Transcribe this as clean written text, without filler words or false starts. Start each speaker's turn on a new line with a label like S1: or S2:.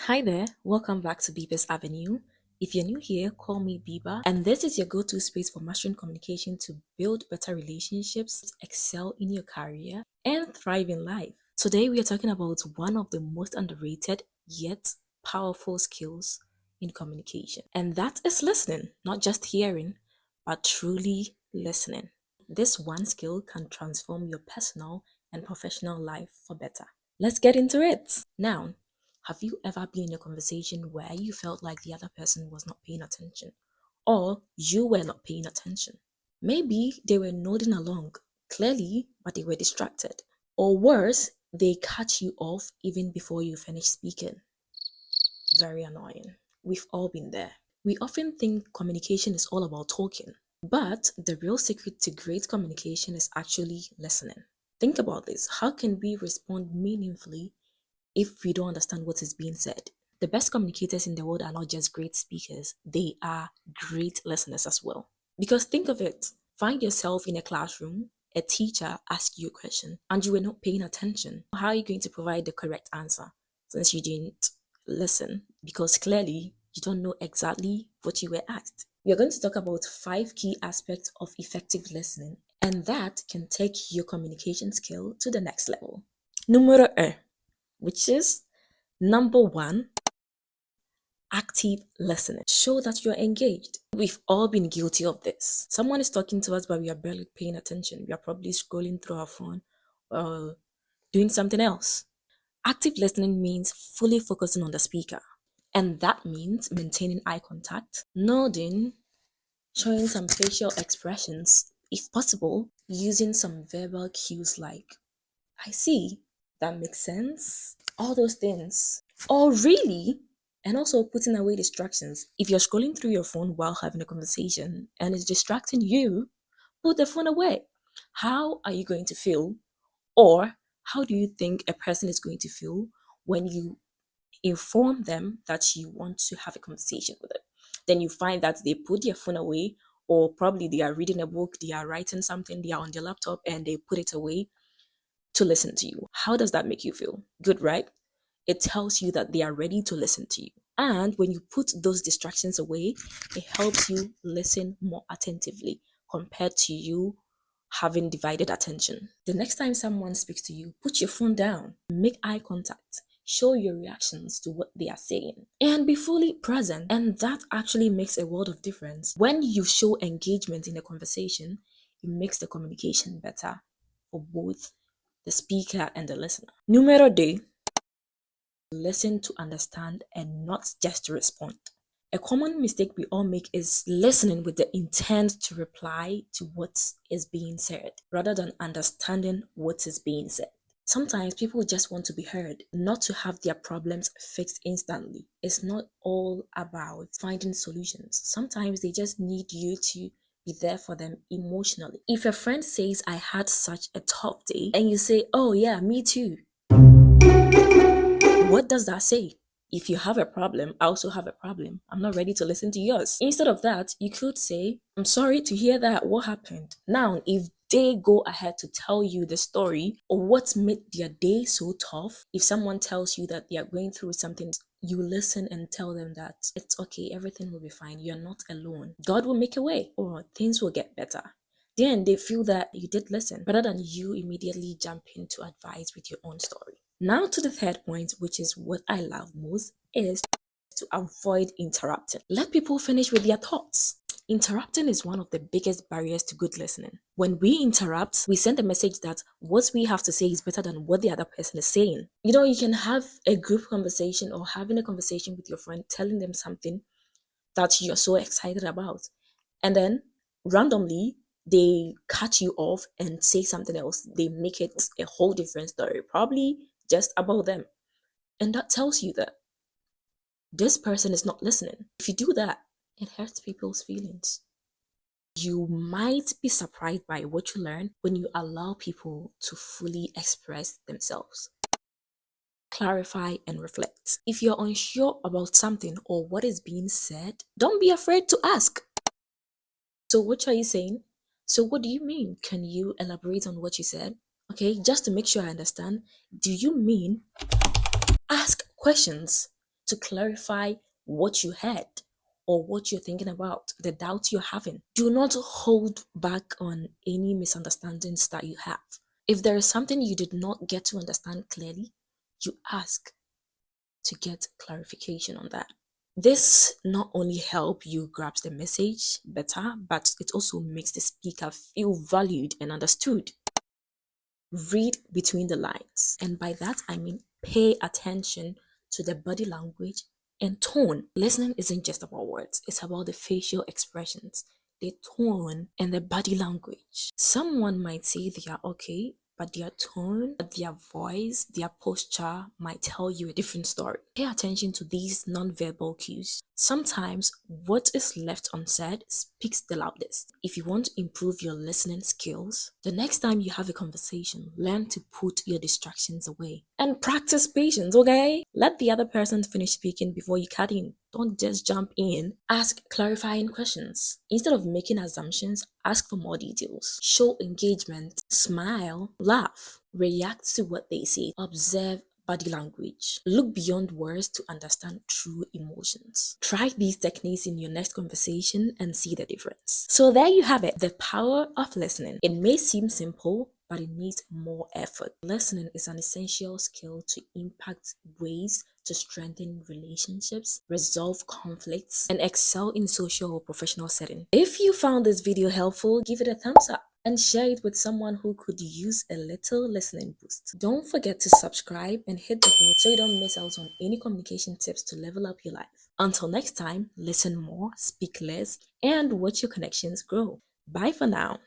S1: Hi there, welcome back to Biba's Avenue. If you're new here, call me Biba, and this is your go to space for mastering communication to build better relationships, excel in your career, and thrive in life. Today, we are talking about one of the most underrated yet powerful skills in communication, and that is listening, not just hearing, but truly listening. This one skill can transform your personal and professional life for better. Let's get into it. Now, have you ever been in a conversation where you felt like the other person was not paying attention? Or you were not paying attention? Maybe they were nodding along clearly, but they were distracted. Or worse, they cut you off even before you finish speaking. Very annoying. We've all been there. We often think communication is all about talking, but the real secret to great communication is actually listening. Think about this. How can we respond meaningfully if we don't understand what is being said? The best communicators in the world are not just great speakers, they are great listeners as well. Because think of it, find yourself in a classroom, a teacher asks you a question, and you were not paying attention. How are you going to provide the correct answer since you didn't listen? Because clearly you don't know exactly what you were asked. We are going to talk about 5 key aspects of effective listening, and that can take your communication skill to the next level. Numero 1, which is number 1, active listening. Show that you're engaged. We've all been guilty of this. Someone is talking to us, but we are barely paying attention. We are probably scrolling through our phone or doing something else. Active listening means fully focusing on the speaker. And that means maintaining eye contact, nodding, showing some facial expressions, if possible, using some verbal cues like, I see, that makes sense, all those things. Oh, really? And also putting away distractions. If you're scrolling through your phone while having a conversation and it's distracting you, put the phone away. How are you going to feel? Or how do you think a person is going to feel when you inform them that you want to have a conversation with them? Then you find that they put their phone away, or probably they are reading a book, they are writing something, they are on their laptop, and they put it away to listen to you. How does that make you feel? Good, right? It tells you that they are ready to listen to you. And when you put those distractions away, it helps you listen more attentively compared to you having divided attention. The next time someone speaks to you, put your phone down, make eye contact, show your reactions to what they are saying, and be fully present. And that actually makes a world of difference. When you show engagement in a conversation, it makes the communication better for both the speaker and the listener. Numero 2, listen to understand and not just to respond. A common mistake we all make is listening with the intent to reply to what is being said rather than understanding what is being said. Sometimes people just want to be heard, not to have their problems fixed instantly. It's not all about finding solutions. Sometimes they just need you to be there for them emotionally. If a friend says, I had such a tough day, and you say, oh yeah, me too, what does that say? If you have a problem, I also have a problem. I'm not ready to listen to yours. Instead of that, you could say, I'm sorry to hear that. What happened? Now, if they go ahead to tell you the story or what made their day so tough, if someone tells you that they are going through something, you listen and tell them that it's okay, everything will be fine. You're not alone. God will make a way or things will get better. Then they feel that you did listen rather than you immediately jump in to advise with your own story. Now to the third point, which is what I love most, is to avoid interrupting. Let people finish with their thoughts. Interrupting is one of the biggest barriers to good listening. When we interrupt, we send a message that what we have to say is better than what the other person is saying. You know, you can have a group conversation or having a conversation with your friend, telling them something that you're so excited about. And then randomly, they cut you off and say something else. They make it a whole different story, probably just about them. And that tells you that this person is not listening. If you do that, it hurts people's feelings. You might be surprised by what you learn when you allow people to fully express themselves. Clarify and reflect. If you're unsure about something or what is being said, don't be afraid to ask. So, what are you saying? So, what do you mean? Can you elaborate on what you said? Okay, just to make sure I understand, do you mean ask questions? to clarify what you heard or what you're thinking about, the doubts you're having. Do not hold back on any misunderstandings that you have. If there is something you did not get to understand clearly, you ask to get clarification on that. This not only help you grasp the message better, but it also makes the speaker feel valued and understood. Read between the lines, and by that I mean pay attention to the body language and tone. Listening isn't just about words, it's about the facial expressions, the tone, and the body language. Someone might say they are okay, but their tone, their voice, their posture might tell you a different story. Pay attention to these non-verbal cues. Sometimes what is left unsaid speaks the loudest. If you want to improve your listening skills, the next time you have a conversation, learn to put your distractions away and practice patience, okay? Let the other person finish speaking before you cut in. Don't just jump in. Ask clarifying questions. Instead of making assumptions, ask for more details. Show engagement, smile, laugh, react to what they say, observe body language. Look beyond words to understand true emotions. Try these techniques in your next conversation and see the difference. So there you have it, the power of listening. It may seem simple, but it needs more effort. Listening is an essential skill to impact ways to strengthen relationships, resolve conflicts, and excel in social or professional settings. If you found this video helpful, give it a thumbs up and share it with someone who could use a little listening boost. Don't forget to subscribe and hit the bell so you don't miss out on any communication tips to level up your life. Until next time, listen more, speak less, and watch your connections grow. Bye for now.